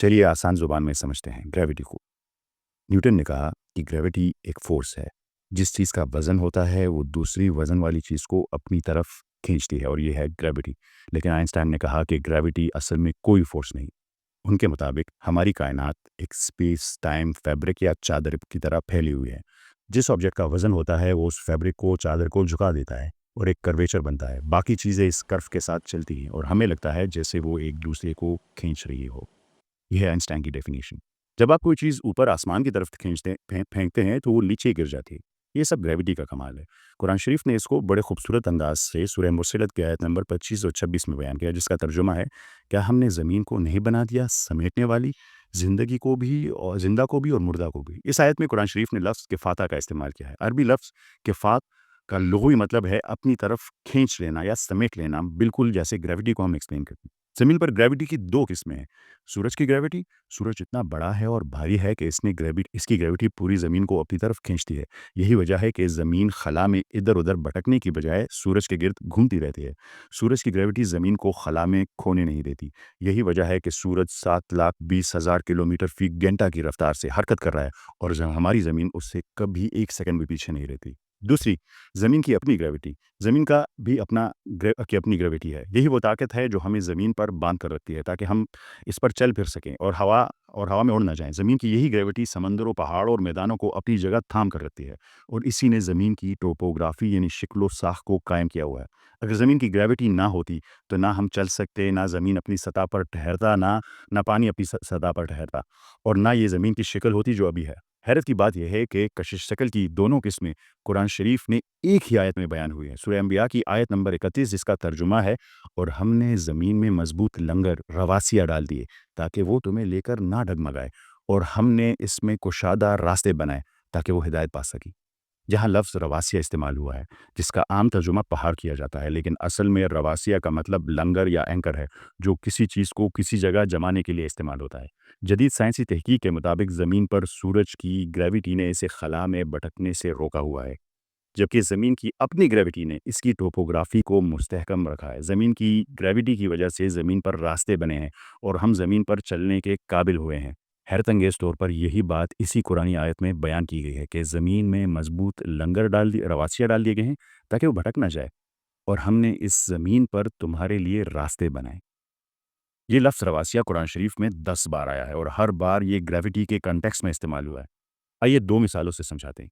चलिए आसान ज़ुबान में समझते हैं ग्रेविटी को। न्यूटन ने कहा कि ग्रेविटी एक फोर्स है। जिस चीज़ का वज़न होता है वो दूसरी वज़न वाली चीज़ को अपनी तरफ खींचती है और ये है ग्रेविटी। लेकिन आइंस्टाइन ने कहा कि ग्रेविटी असल में कोई फोर्स नहीं। उनके मुताबिक हमारी कायनात एक स्पेस टाइम फैब्रिक या चादर की तरह फैली हुई है। जिस ऑब्जेक्ट का वज़न होता है वो उस फैब्रिक को चादर को झुका देता है और एक कर्वेचर बनता है। बाकी चीज़ें इस कर्व के साथ चलती हैं और हमें लगता है जैसे वो एक दूसरे को खींच रही हो। यह है आइंस्टाइन की डेफिनेशन। जब आप कोई चीज़ ऊपर आसमान की तरफ फेंकते हैं तो वो नीचे गिर जाती है। ये सब ग्रेविटी का कमाल है। कुरान शरीफ ने इसको बड़े खूबसूरत अंदाज से सूरह मुरसलत की आयत नंबर 25 और 26 में बयान किया, जिसका तर्जुमा है, क्या हमने ज़मीन को नहीं बना दिया समेटने वाली, ज़िंदगी को भी और ज़िंदा को भी और मुर्दा को भी। इस आयत में कुरान शरीफ ने लफ्ज़ किफ़ाता का इस्तेमाल किया है। अरबी लफ्ज़ किफ़ात का लुग़वी मतलब है अपनी तरफ खींच लेना या समेट लेना, बिल्कुल जैसे ग्रेविटी को हम एक्सप्लेन करते हैं। ज़मीन पर ग्रेविटी की दो किस्में हैं। सूरज की ग्रेविटी, सूरज इतना बड़ा है और भारी है कि इसकी ग्रेविटी पूरी ज़मीन को अपनी तरफ खींचती है। यही वजह है कि ज़मीन खला में इधर-उधर भटकने की बजाय सूरज के गिर्द घूमती रहती है। सूरज की ग्रेविटी ज़मीन को खला में खोने नहीं देती। यही वजह है कि सूरज 7,20,000 किलोमीटर फ़ी घंटा की रफ़्तार से हरकत कर रहा है और हमारी ज़मीन उससे कभी 1 सेकंड भी पीछे नहीं रहती। दूसरी, ज़मीन की अपनी ग्रेविटी। ज़मीन का भी अपनी ग्रेविटी है। यही वो ताकत है जो हमें ज़मीन पर बांध कर रखती है ताकि हम इस पर चल फिर सकें और हवा में उड़ ना जाएँ। ज़मीन की यही ग्रेविटी समंदरों, पहाड़ों और मैदानों को अपनी जगह थाम कर रखती है और इसी ने ज़मीन की टोपोग्राफ़ी यानी शिक्लो-साख़ को कायम किया हुआ है। अगर ज़मीन की ग्रेविटी ना होती तो ना हम चल सकते, ना ज़मीन अपनी सतह पर ठहरता, ना पानी अपनी सतह पर ठहरता और ना ये ज़मीन की शक्ल होती जो अभी है। हैरत की बात यह है कि कशिश शक्ल की दोनों किस्में कुरान शरीफ में एक ही आयत में बयान हुई है। सूरह अंबिया की आयत नंबर 31, जिसका तर्जुमा है, और हमने ज़मीन में मजबूत लंगर रवासियाँ डाल दिए ताकि वो तुम्हें लेकर ना डगमगाए और हमने इसमें कुशादा रास्ते बनाए ताकि वो हिदायत पा सकी। जहाँ लफ्ज़ रवासिया इस्तेमाल हुआ है, जिसका आम तर्जुमा पहाड़ किया जाता है, लेकिन असल में रवासिया का मतलब लंगर या एंकर है, जो किसी चीज़ को किसी जगह जमाने के लिए इस्तेमाल होता है। जदीद साइंसी तहकीक के मुताबिक ज़मीन पर सूरज की ग्रेविटी ने इसे खला में भटकने से रोका हुआ है, जबकि ज़मीन की अपनी ग्रेविटी ने इसकी टोपोग्राफी को मुस्तहकम रखा है। ज़मीन की ग्रेविटी की वजह से ज़मीन पर रास्ते बने हैं और हम ज़मीन पर चलने के काबिल हुए हैं। हैरत अंगेज़ तौर पर यही बात इसी कुरानी आयत में बयान की गई है कि ज़मीन में मजबूत रवासियाँ डाल दिए गए हैं ताकि वो भटक ना जाए और हमने इस ज़मीन पर तुम्हारे लिए रास्ते बनाए। ये लफ्ज़ रवासिया कुरान शरीफ में 10 बार आया है और हर बार ये ग्रेविटी के कॉन्टेक्स्ट में इस्तेमाल हुआ है। आइए 2 मिसालों से समझाते हैं।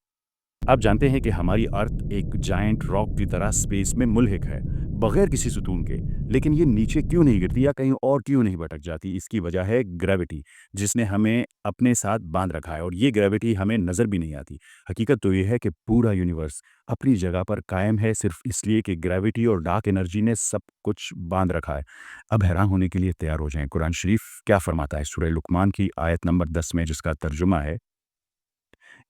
आप जानते हैं कि हमारी अर्थ एक जायंट रॉक की तरह स्पेस में मुल्हिक है, बगैर किसी सुतून के। लेकिन ये नीचे क्यों नहीं गिरती या कहीं और क्यों नहीं भटक जाती? इसकी वजह है ग्रेविटी, जिसने हमें अपने साथ बांध रखा है और ये ग्रेविटी हमें नज़र भी नहीं आती। हकीकत तो ये है कि पूरा यूनिवर्स अपनी जगह पर कायम है सिर्फ इसलिए कि ग्रेविटी और डार्क एनर्जी ने सब कुछ बांध रखा है। अब हैरान होने के लिए तैयार हो जाएं, कुरान शरीफ क्या फरमाता है सूरह लुकमान की आयत नंबर 10 में, जिसका तर्जुमा है,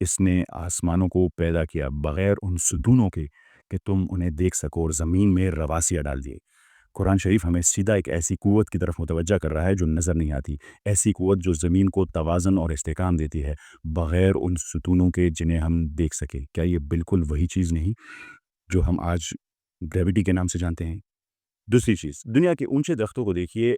इसने आसमानों को पैदा किया बगैर उन सुतूनों के कि तुम उन्हें देख सको और ज़मीन में रवासियाँ डाल दिए। कुरान शरीफ हमें सीधा एक ऐसी क़ुव्वत की तरफ मुतवज्जा कर रहा है जो नज़र नहीं आती, ऐसी क़ुव्वत जो ज़मीन को तवाज़ुन और इस्तेहकाम देती है बगैर उन सुतूनों के जिन्हें हम देख सकें। क्या ये बिल्कुल वही चीज़ नहीं जो हम आज ग्रेविटी के नाम से जानते हैं? दूसरी चीज़, दुनिया के ऊंचे दरख्तों को देखिए।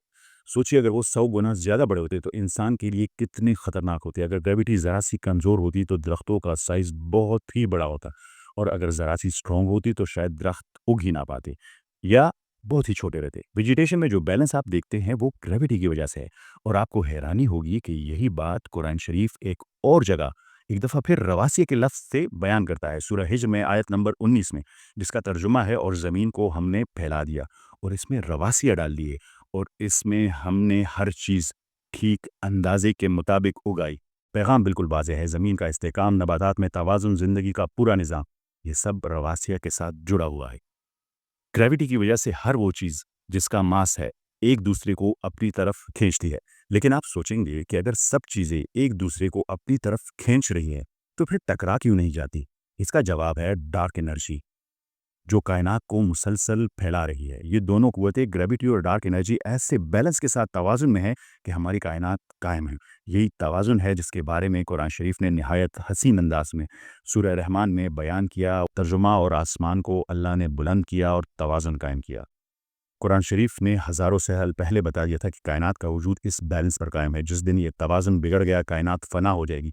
सोचिए अगर वो 100 गुना ज़्यादा बड़े होते तो इंसान के लिए कितने ख़तरनाक होते। अगर ग्रेविटी ज़रा सी कमज़ोर होती तो दरख्तों का साइज़ बहुत ही बड़ा होता और अगर ज़रा सी स्ट्रॉन्ग होती तो शायद दरख्त उग ही ना पाते या बहुत ही छोटे रहते। वेजिटेशन में जो बैलेंस आप देखते हैं वो ग्रेविटी की वजह से है और आपको हैरानी होगी कि यही बात कुरान शरीफ एक और जगह एक दफ़ा फिर रवासी के लफ्ज़ से बयान करता है, सूरह हिज्र में आयत नंबर 19 में, जिसका तर्जुमा है, और ज़मीन को हमने फैला दिया और इसमें रवासियाँ डाल दिए और इसमें हमने हर चीज़ ठीक अंदाज़े के मुताबिक उगाई। पैगाम बिल्कुल वाज़ेह है, ज़मीन का इस्तेहकाम, नबातात में तवाज़ुन, ज़िंदगी का पूरा निज़ाम, ये सब रवासिया के साथ जुड़ा हुआ है। ग्रेविटी की वजह से हर वो चीज़ जिसका मास है एक दूसरे को अपनी तरफ खींचती है। लेकिन आप सोचेंगे कि अगर सब चीज़ें एक दूसरे को अपनी तरफ खींच रही हैं तो फिर टकरा क्यों नहीं जाती? इसका जवाब है डार्क एनर्जी, जो कायनात को मुसलसल फैला रही है। ये दोनों कुव्वतें, ग्रेविटी और डार्क एनर्जी, ऐसे बैलेंस के साथ तवाज़ुन में है कि हमारी कायनात कायम है। यही तवाज़ुन है जिसके बारे में कुरान शरीफ ने निहायत हसीन अंदाज में सूरह रहमान में बयान किया। तर्जुमा, और आसमान को अल्लाह ने बुलंद किया और तवाज़ुन कायम किया। قرآن شریف نے ہزاروں سال پہلے بتا دیا تھا کہ کائنات کا وجود اس بیلنس پر قائم ہے. جس دن یہ توازن بگڑ گیا کائنات فنا ہو جائے گی.